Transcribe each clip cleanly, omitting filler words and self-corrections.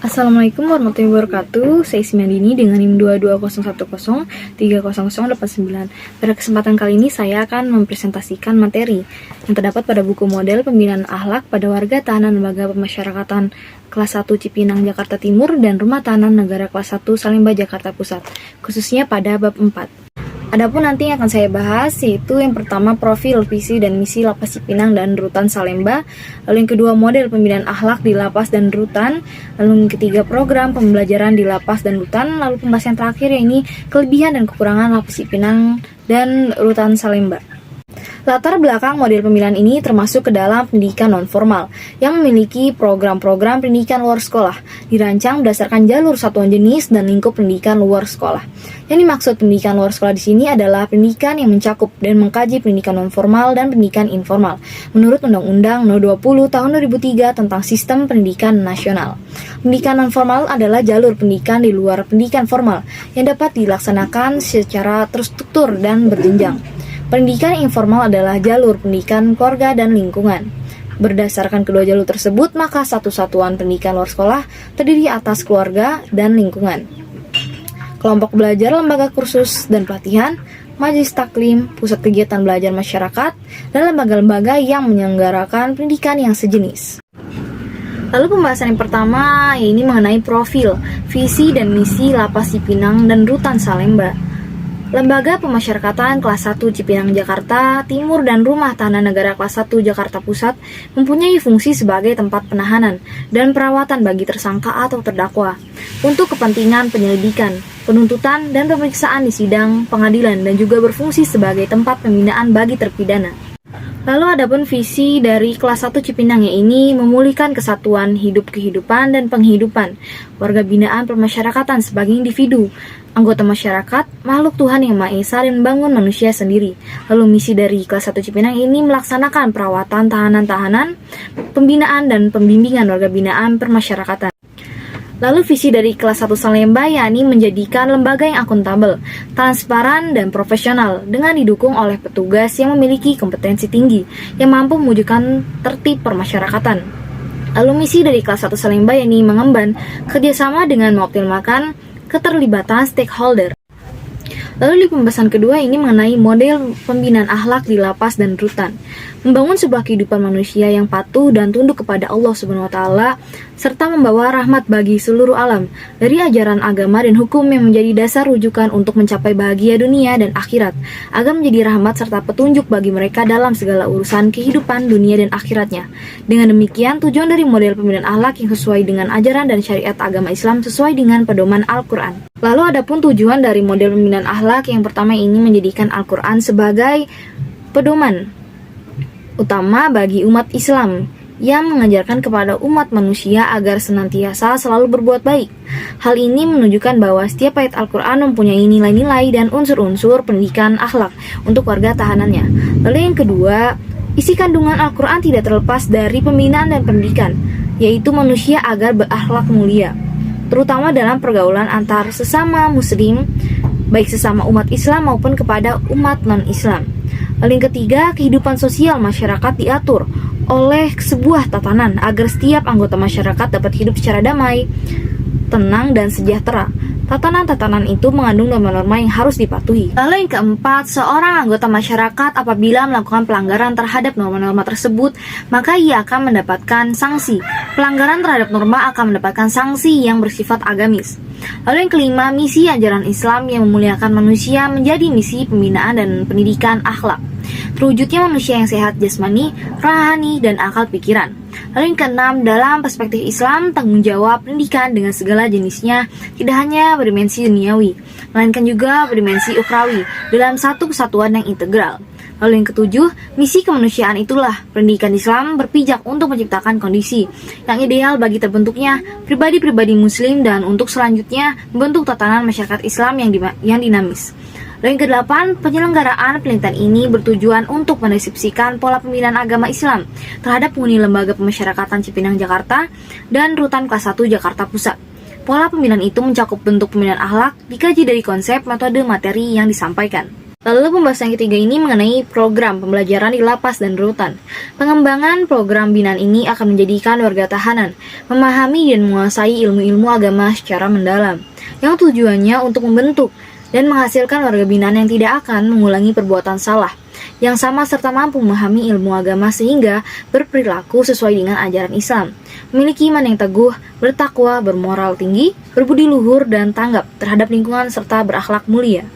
Assalamualaikum warahmatullahi wabarakatuh. Saya Ismiandini dengan NIM 22010300089. Pada kesempatan kali ini saya akan mempresentasikan materi yang terdapat pada buku model pembinaan akhlak pada warga tahanan lembaga pemasyarakatan kelas 1 Cipinang Jakarta Timur dan rumah tahanan negara kelas 1 Salemba Jakarta Pusat, khususnya pada bab 4. Adapun nanti yang akan saya bahas yaitu yang pertama profil, visi, dan misi Lapas Cipinang dan Rutan Salemba. Lalu yang kedua model pembinaan akhlak di Lapas dan Rutan. Lalu yang ketiga program pembelajaran di Lapas dan Rutan. Lalu pembahasan terakhir ini kelebihan dan kekurangan Lapas Cipinang dan Rutan Salemba. Latar belakang model pembinaan ini termasuk ke dalam pendidikan non-formal yang memiliki program-program pendidikan luar sekolah, dirancang berdasarkan jalur satuan jenis dan lingkup pendidikan luar sekolah. Yang dimaksud pendidikan luar sekolah di sini adalah pendidikan yang mencakup dan mengkaji pendidikan non-formal dan pendidikan informal menurut Undang-Undang No. 20 Tahun 2003 tentang Sistem Pendidikan Nasional. Pendidikan non-formal adalah jalur pendidikan di luar pendidikan formal yang dapat dilaksanakan secara terstruktur dan berjenjang. Pendidikan informal adalah jalur pendidikan keluarga dan lingkungan. Berdasarkan kedua jalur tersebut, maka satu satuan pendidikan luar sekolah terdiri atas keluarga dan lingkungan. Kelompok belajar, lembaga kursus dan pelatihan, majelis taklim, pusat kegiatan belajar masyarakat, dan lembaga-lembaga yang menyelenggarakan pendidikan yang sejenis. Lalu pembahasan yang pertama ini mengenai profil, visi dan misi Lapas Cipinang dan Rutan Salemba. Lembaga Pemasyarakatan kelas 1 Cipinang Jakarta Timur dan Rumah Tahanan Negara kelas 1 Jakarta Pusat mempunyai fungsi sebagai tempat penahanan dan perawatan bagi tersangka atau terdakwa untuk kepentingan penyelidikan, penuntutan, dan pemeriksaan di sidang, pengadilan, dan juga berfungsi sebagai tempat pembinaan bagi terpidana. Lalu adapun visi dari kelas 1 Cipinang ini memulihkan kesatuan hidup kehidupan dan penghidupan warga binaan pemasyarakatan sebagai individu, anggota masyarakat, makhluk Tuhan yang Maha Esa dan membangun manusia sendiri. Lalu misi dari kelas 1 Cipinang ini melaksanakan perawatan tahanan-tahanan, pembinaan dan pembimbingan warga binaan permasyarakatan. Lalu visi dari kelas 1 Salemba yakni menjadikan lembaga yang akuntabel, transparan, dan profesional dengan didukung oleh petugas yang memiliki kompetensi tinggi yang mampu mewujudkan tertib permasyarakatan. Lalu misi dari kelas 1 Salemba yakni mengemban kerjasama dengan mengoptimalkan keterlibatan stakeholder. Lalu di pembahasan kedua ini mengenai model pembinaan akhlak di lapas dan rutan. Membangun sebuah kehidupan manusia yang patuh dan tunduk kepada Allah Subhanahu wa taala serta membawa rahmat bagi seluruh alam dari ajaran agama dan hukum yang menjadi dasar rujukan untuk mencapai bahagia dunia dan akhirat, agar menjadi rahmat serta petunjuk bagi mereka dalam segala urusan kehidupan dunia dan akhiratnya. Dengan demikian, tujuan dari model pembinaan akhlak yang sesuai dengan ajaran dan syariat agama Islam sesuai dengan pedoman Al-Quran. Lalu adapun tujuan dari model pembinaan akhlak yang pertama ini menjadikan Al-Quran sebagai pedoman utama bagi umat Islam yang mengajarkan kepada umat manusia agar senantiasa selalu berbuat baik. Hal ini menunjukkan bahwa setiap ayat Al-Quran mempunyai nilai-nilai dan unsur-unsur pendidikan akhlak untuk warga tahanannya. Lalu yang kedua, isi kandungan Al-Quran tidak terlepas dari pembinaan dan pendidikan, yaitu manusia agar berakhlak mulia, terutama dalam pergaulan antar sesama muslim, baik sesama umat Islam maupun kepada umat non-Islam. Lalu yang ketiga, kehidupan sosial masyarakat diatur oleh sebuah tatanan agar setiap anggota masyarakat dapat hidup secara damai, tenang, dan sejahtera. Tatanan-tatanan itu mengandung norma-norma yang harus dipatuhi. Lalu yang keempat, seorang anggota masyarakat apabila melakukan pelanggaran terhadap norma-norma tersebut, maka ia akan mendapatkan sanksi. Pelanggaran terhadap norma akan mendapatkan sanksi yang bersifat agamis. Lalu yang kelima, misi ajaran Islam yang memuliakan manusia menjadi misi pembinaan dan pendidikan akhlak, terwujudnya manusia yang sehat jasmani, rohani, dan akal pikiran. Lalu yang keenam, dalam perspektif Islam, tanggung jawab pendidikan dengan segala jenisnya tidak hanya berdimensi duniawi, melainkan juga berdimensi ukrawi dalam satu kesatuan yang integral. Lalu yang ketujuh, misi kemanusiaan itulah pendidikan Islam berpijak untuk menciptakan kondisi yang ideal bagi terbentuknya pribadi-pribadi muslim dan untuk selanjutnya membentuk tatanan masyarakat Islam yang dinamis. Lalu yang kedelapan, penyelenggaraan penelitian ini bertujuan untuk mendeskripsikan pola pembinaan agama Islam terhadap penghuni lembaga pemasyarakatan Cipinang Jakarta dan Rutan kelas 1 Jakarta Pusat. Pola pembinaan itu mencakup bentuk pembinaan akhlak dikaji dari konsep, metode, materi yang disampaikan. Lalu pembahasan ketiga ini mengenai program pembelajaran di lapas dan rutan. Pengembangan program binaan ini akan menjadikan warga tahanan memahami dan menguasai ilmu-ilmu agama secara mendalam, yang tujuannya untuk membentuk dan menghasilkan warga binaan yang tidak akan mengulangi perbuatan salah, yang sama serta mampu memahami ilmu agama sehingga berperilaku sesuai dengan ajaran Islam, memiliki iman yang teguh, bertakwa, bermoral tinggi, berbudi luhur dan tanggap terhadap lingkungan serta berakhlak mulia.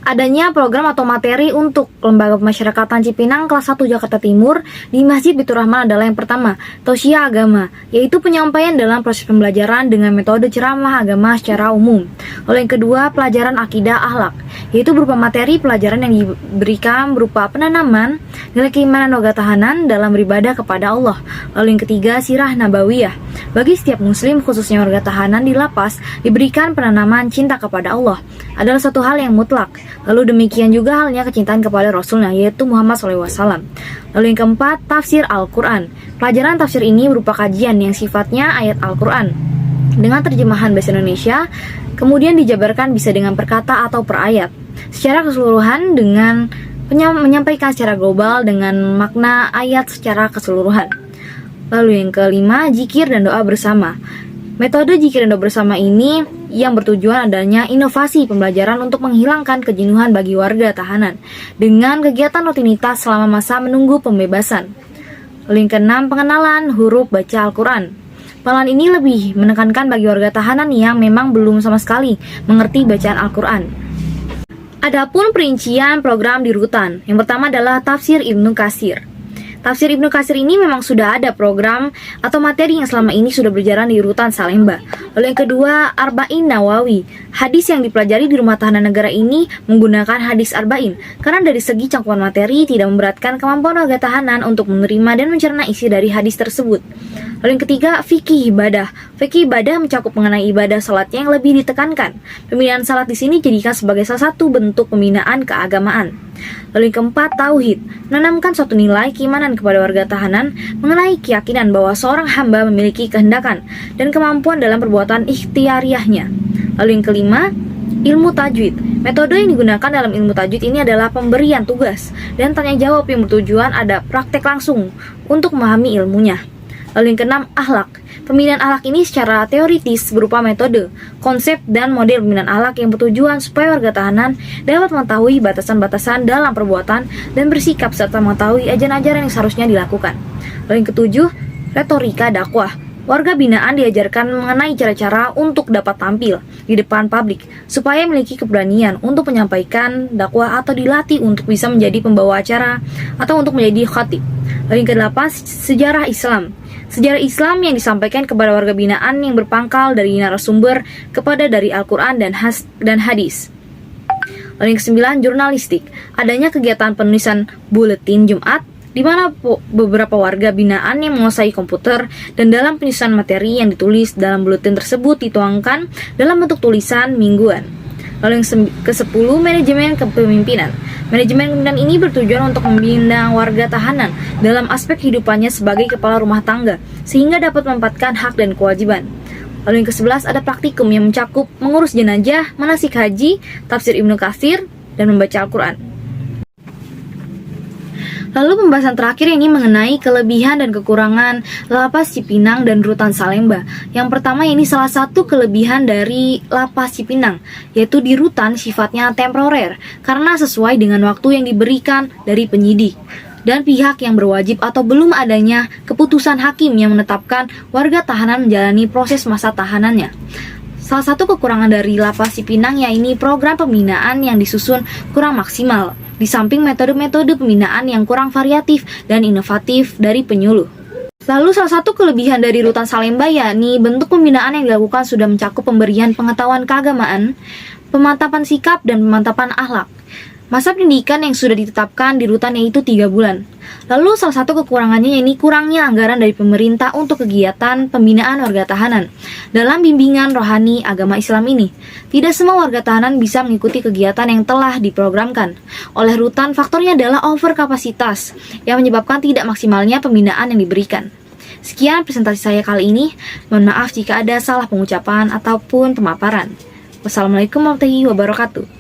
Adanya program atau materi untuk Lembaga Pemasyarakatan Cipinang kelas 1 Jakarta Timur di Masjid Baitur Rahman adalah yang pertama, tausiah agama, yaitu penyampaian dalam proses pembelajaran dengan metode ceramah agama secara umum. Lalu yang kedua, pelajaran akidah akhlak, yaitu berupa materi pelajaran yang diberikan berupa penanaman nilai keimanan warga tahanan dalam beribadah kepada Allah. Lalu yang ketiga, sirah nabawiyah, bagi setiap muslim khususnya warga tahanan di lapas diberikan penanaman cinta kepada Allah adalah suatu hal yang mutlak. Lalu demikian juga halnya kecintaan kepada Rasulnya, yaitu Muhammad SAW. Lalu yang keempat, tafsir Al-Quran. Pelajaran tafsir ini berupa kajian yang sifatnya ayat Al-Quran dengan terjemahan bahasa Indonesia, kemudian dijabarkan bisa dengan per kata atau per ayat secara keseluruhan dengan menyampaikan secara global dengan makna ayat secara keseluruhan. Lalu yang kelima, zikir dan doa bersama. Metode zikir dan doa bersama ini yang bertujuan adanya inovasi pembelajaran untuk menghilangkan kejenuhan bagi warga tahanan dengan kegiatan rutinitas selama masa menunggu pembebasan. Lalu yang keenam, pengenalan huruf baca Al-Quran. Pengenalan ini lebih menekankan bagi warga tahanan yang memang belum sama sekali mengerti bacaan Al-Quran. Adapun perincian program di rutan, yang pertama adalah tafsir Ibnu Katsir. Tafsir Ibnu Katsir ini memang sudah ada program atau materi yang selama ini sudah berjalan di rutan Salemba. Lalu yang kedua, Arba'in Nawawi. Hadis yang dipelajari di rumah tahanan negara ini menggunakan hadis Arba'in, karena dari segi cangkupan materi tidak memberatkan kemampuan warga tahanan untuk menerima dan mencerna isi dari hadis tersebut. Lalu yang ketiga, fikih ibadah. Fikih ibadah mencakup mengenai ibadah salatnya yang lebih ditekankan. Pembinaan salat di sini dijadikan sebagai salah satu bentuk pembinaan keagamaan. Lalu yang keempat, tauhid. Menanamkan suatu nilai keimanan kepada warga tahanan mengenai keyakinan bahwa seorang hamba memiliki kehendakan dan kemampuan dalam perbuatan ikhtiariahnya. Lalu yang kelima, ilmu tajwid. Metode yang digunakan dalam ilmu tajwid ini adalah pemberian tugas dan tanya jawab yang bertujuan ada praktek langsung untuk memahami ilmunya. Lalu yang keenam, akhlak. Pembinaan akhlak ini secara teoritis berupa metode, konsep, dan model pembinaan akhlak yang bertujuan supaya warga tahanan dapat mengetahui batasan-batasan dalam perbuatan dan bersikap serta mengetahui ajaran-ajaran yang seharusnya dilakukan. Lalu yang ketujuh, retorika dakwah. Warga binaan diajarkan mengenai cara-cara untuk dapat tampil di depan publik supaya memiliki keberanian untuk menyampaikan dakwah atau dilatih untuk bisa menjadi pembawa acara atau untuk menjadi khatib. Lalu yang kedelapan, sejarah Islam. Sejarah Islam yang disampaikan kepada warga binaan yang berpangkal dari narasumber kepada dari Al-Quran dan hadis. Lalu yang kesembilan, jurnalistik. Adanya kegiatan penulisan buletin Jumat di mana beberapa warga binaan yang menguasai komputer dan dalam penyusunan materi yang ditulis dalam buletin tersebut dituangkan dalam bentuk tulisan mingguan. Lalu yang ke-10, manajemen kepemimpinan. Manajemen kepemimpinan ini bertujuan untuk membina warga tahanan dalam aspek kehidupannya sebagai kepala rumah tangga sehingga dapat menempatkan hak dan kewajiban. Lalu yang ke-11 ada praktikum yang mencakup mengurus jenazah, manasik haji, tafsir Ibnu Katsir, dan membaca Al-Quran. Lalu pembahasan terakhir ini mengenai kelebihan dan kekurangan Lapas Cipinang dan Rutan Salemba. Yang pertama ini salah satu kelebihan dari Lapas Cipinang, yaitu di rutan sifatnya temporer karena sesuai dengan waktu yang diberikan dari penyidik dan pihak yang berwajib atau belum adanya keputusan hakim yang menetapkan warga tahanan menjalani proses masa tahanannya. Salah satu kekurangan dari Lapas Cipinang yaitu program pembinaan yang disusun kurang maksimal, di samping metode-metode pembinaan yang kurang variatif dan inovatif dari penyuluh. Lalu salah satu kelebihan dari Rutan Salemba yakni bentuk pembinaan yang dilakukan sudah mencakup pemberian pengetahuan keagamaan, pemantapan sikap, dan pemantapan akhlak. Masa pendidikan yang sudah ditetapkan di rutan yaitu 3 bulan. Lalu salah satu kekurangannya yakni kurangnya anggaran dari pemerintah untuk kegiatan pembinaan warga tahanan dalam bimbingan rohani agama Islam ini. Tidak semua warga tahanan bisa mengikuti kegiatan yang telah diprogramkan oleh rutan. Faktornya adalah over kapasitas yang menyebabkan tidak maksimalnya pembinaan yang diberikan. Sekian presentasi saya kali ini. Mohon maaf jika ada salah pengucapan ataupun pemaparan. Wassalamualaikum warahmatullahi wabarakatuh.